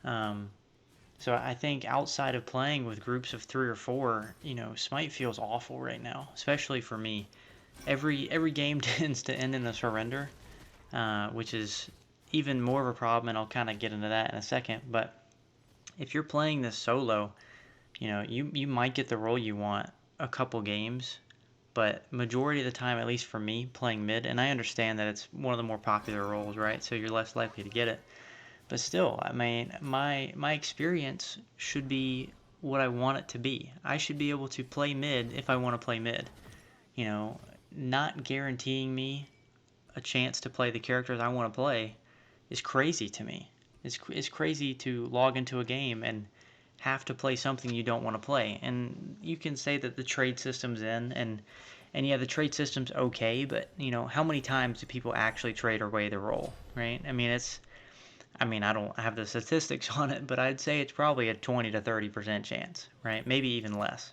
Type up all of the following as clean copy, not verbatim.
Um, so I think outside of playing with groups of 3 or 4, Smite feels awful right now, especially for me. Every game tends to end in a surrender, which is even more of a problem, and I'll kind of get into that in a second. But if you're playing this solo, you might get the role you want a couple games, but majority of the time, at least for me, playing mid, and I understand that it's one of the more popular roles, right? So you're less likely to get it. But still, I mean, my experience should be what I want it to be. I should be able to play mid if I want to play mid. You know, not guaranteeing me a chance to play the characters I want to play is crazy to me. It's crazy to log into a game and have to play something you don't want to play. And you can say that the trade system's in, and yeah, the trade system's okay, but how many times do people actually trade away their role, right? I mean, I don't have the statistics on it, but I'd say it's probably a 20 to 30% chance, right? Maybe even less.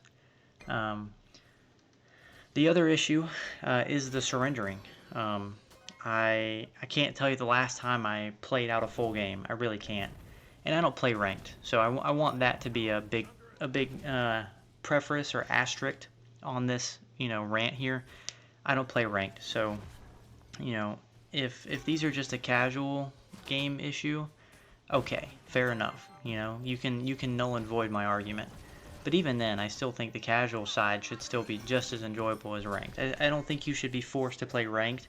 Um, the other issue is the surrendering. Um, I can't tell you the last time I played out a full game. I really can't, and I don't play ranked, so I want that to be a big preface or asterisk on this rant here. I don't play ranked, so you know if these are just a casual game issue, okay, fair enough. You can null and void my argument. But even then, I still think the casual side should still be just as enjoyable as ranked. I don't think you should be forced to play ranked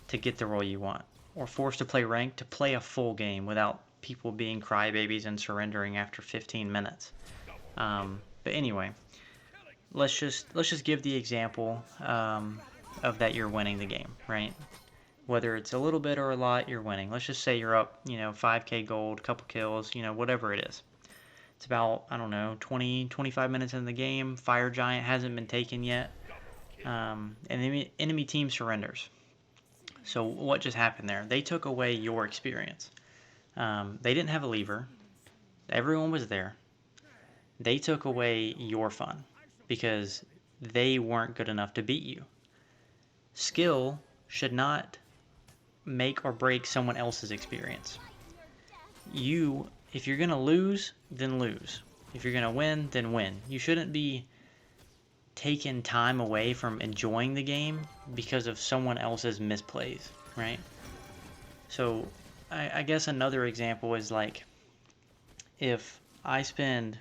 to get the role you want, or forced to play ranked to play a full game without people being crybabies and surrendering after 15 minutes. But anyway, let's just give the example of that you're winning the game, right? Whether it's a little bit or a lot, you're winning. Let's just say you're up, 5k gold, couple kills, whatever it is. It's about, I don't know, 20, 25 minutes in the game. Fire Giant hasn't been taken yet. And the enemy team surrenders. So what just happened there? They took away your experience. They didn't have a lever. Everyone was there. They took away your fun because they weren't good enough to beat you. Skill should not make or break someone else's experience. If you're going to lose, then lose. If you're going to win, then win. You shouldn't be taking time away from enjoying the game because of someone else's misplays, right? So I guess another example is like if I spend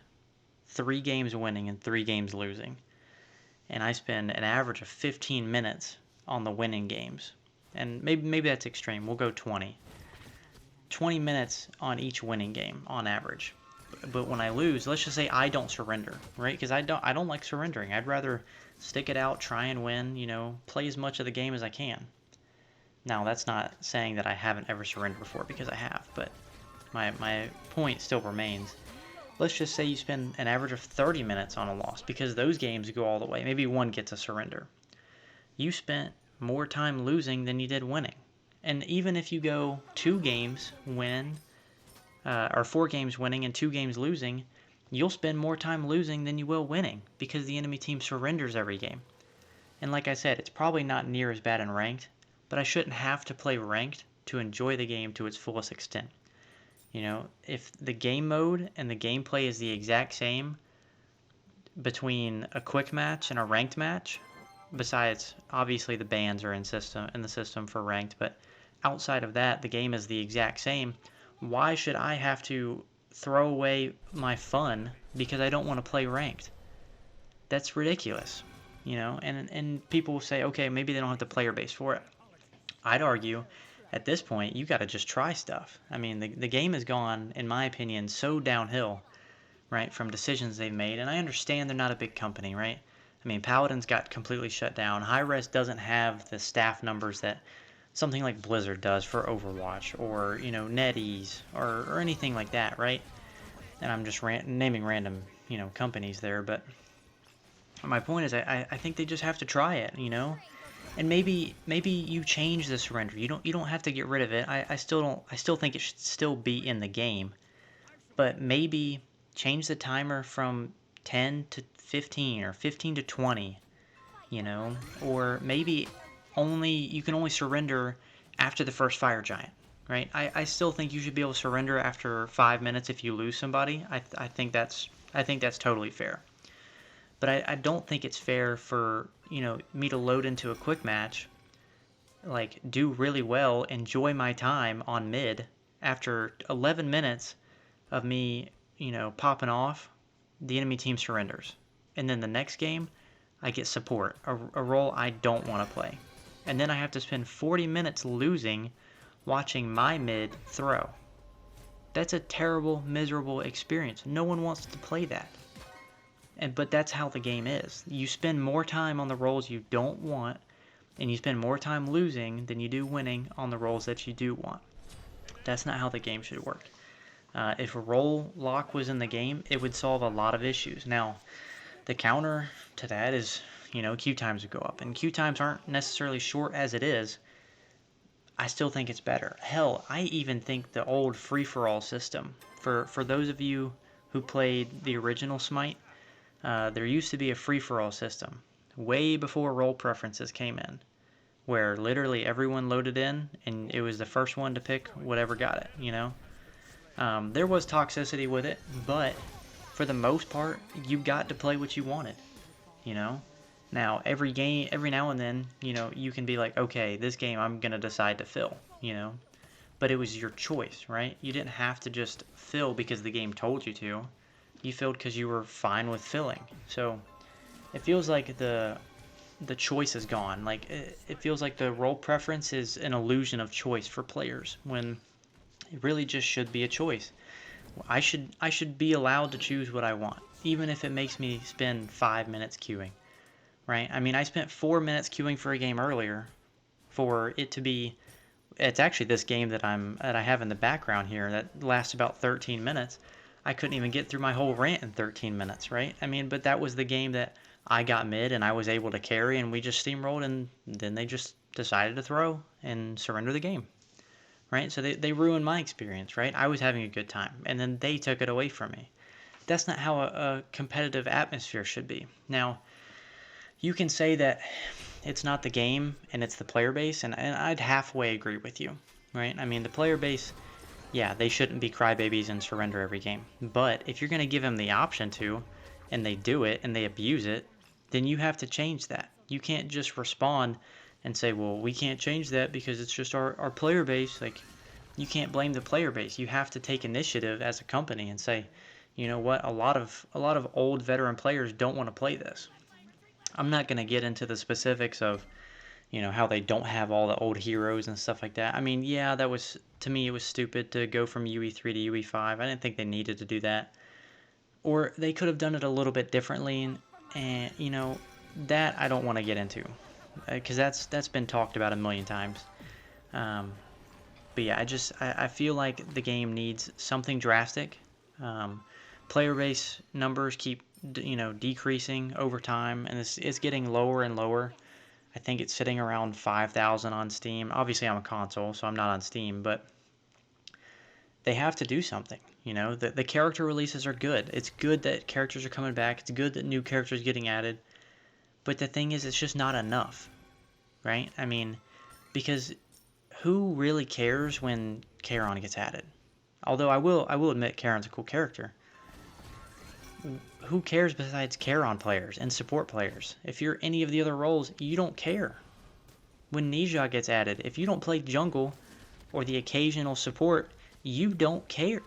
3 games winning and 3 games losing, and I spend an average of 15 minutes on the winning games, and maybe that's extreme. We'll go 20. 20 minutes on each winning game on average. But when I lose, let's just say I don't surrender, right? Because I don't like surrendering. I'd rather stick it out, try and win, play as much of the game as I can. Now, that's not saying that I haven't ever surrendered before, because I have, but my point still remains. Let's just say you spend an average of 30 minutes on a loss, because those games go all the way. Maybe one gets a surrender. You spent more time losing than you did winning. And even if you go 2 games or 4 games winning and 2 games losing, you'll spend more time losing than you will winning because the enemy team surrenders every game. And like I said, it's probably not near as bad in ranked, but I shouldn't have to play ranked to enjoy the game to its fullest extent. If the game mode and the gameplay is the exact same between a quick match and a ranked match, besides obviously the bans are in the system for ranked, but outside of that, the game is the exact same. Why should I have to throw away my fun because I don't want to play ranked? That's ridiculous, and people will say, okay, maybe they don't have the player base for it. I'd argue at this point you got to just try stuff. I mean, the game has gone, in my opinion, so downhill, right, from decisions they've made. And I understand they're not a big company, right? I mean, Paladins got completely shut down. Hi-Res doesn't have the staff numbers that something like Blizzard does for Overwatch, or NetEase, or anything like that, right? And I'm just naming random companies there, but my point is I think they just have to try it, and maybe you change the surrender. You don't have to get rid of it. I still think it should still be in the game, but maybe change the timer from 10 to 15 or 15 to 20, or maybe you can only surrender after the first fire giant, right? I still think you should be able to surrender after 5 minutes if you lose somebody. I think that's totally fair. But I don't think it's fair for me to load into a quick match, like do really well, enjoy my time on mid after 11 minutes of me popping off, the enemy team surrenders, and then the next game I get support, a role I don't want to play, and then I have to spend 40 minutes losing watching my mid throw. That's a terrible, miserable experience. No one wants to play that. But that's how the game is. You spend more time on the roles you don't want, and you spend more time losing than you do winning on the roles that you do want. That's not how the game should work. If a role lock was in the game, it would solve a lot of issues. Now, the counter to that is, queue times would go up. And queue times aren't necessarily short as it is. I still think it's better. Hell, I even think the old free-for-all system, for those of you who played the original Smite, there used to be a free-for-all system way before role preferences came in, where literally everyone loaded in and it was the first one to pick whatever got it. There was toxicity with it, but for the most part, you got to play what you wanted. Now every game, every now and then, you can be like, okay, this game I'm gonna decide to fill. But it was your choice, right? You didn't have to just fill because the game told you to. You filled because you were fine with filling. So it feels like the choice is gone. Like it feels like the role preference is an illusion of choice for players when it really just should be a choice. I should be allowed to choose what I want, even if it makes me spend 5 minutes queuing, right? I mean, I spent 4 minutes queuing for a game earlier for it to be. It's actually this game that I have in the background here that lasts about 13 minutes. I couldn't even get through my whole rant in 13 minutes, right? I mean, but that was the game that I got mid and I was able to carry, and we just steamrolled, and then they just decided to throw and surrender the game, right? So they ruined my experience, right? I was having a good time, and then they took it away from me. That's not how a competitive atmosphere should be. Now, you can say that it's not the game and it's the player base, and I'd halfway agree with you, right? I mean, the player base, yeah, they shouldn't be crybabies and surrender every game. But if you're going to give them the option to, and they do it and they abuse it, then you have to change that. You can't just respond and say, well, we can't change that because it's just our player base. Like, you can't blame the player base. You have to take initiative as a company and say, you know what, a lot of old veteran players don't want to play this. I'm not going to get into the specifics of how they don't have all the old heroes and stuff like that. I mean, yeah, that was, to me, it was stupid to go from UE3 to UE5. I didn't think they needed to do that. Or they could have done it a little bit differently, and that I don't want to get into, because that's been talked about a million times. But yeah, I feel like the game needs something drastic. Player base numbers keep decreasing over time, and it's getting lower and lower. I think it's sitting around 5,000 on Steam. Obviously, I'm a console, so I'm not on Steam, but they have to do something. The character releases are good. It's good that characters are coming back. It's good that new characters are getting added. But the thing is, it's just not enough, right? I mean, because who really cares when Charon gets added? Although I will admit Charon's a cool character. Who cares besides Charon players and support players? If you're any of the other roles, you don't care. When Ninja gets added, if you don't play jungle or the occasional support, you don't care,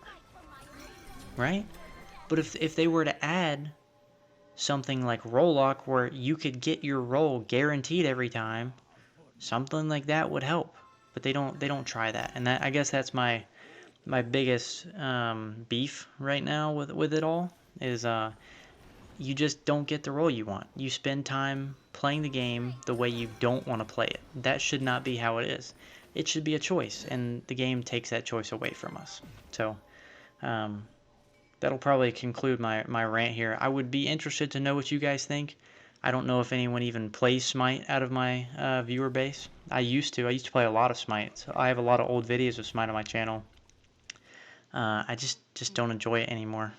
right? But if they were to add something like role lock where you could get your role guaranteed every time, something like that would help. But they don't try that, and I guess that's my biggest beef right now with it all is you just don't get the role you want. You spend time playing the game the way you don't want to play it. That should not be how it is. It should be a choice, and the game takes that choice away from us. So that'll probably conclude my rant here. I would be interested to know what you guys think. I don't know if anyone even plays Smite out of my viewer base. I used to play a lot of Smite. So I have a lot of old videos of Smite on my channel. I just don't enjoy it anymore.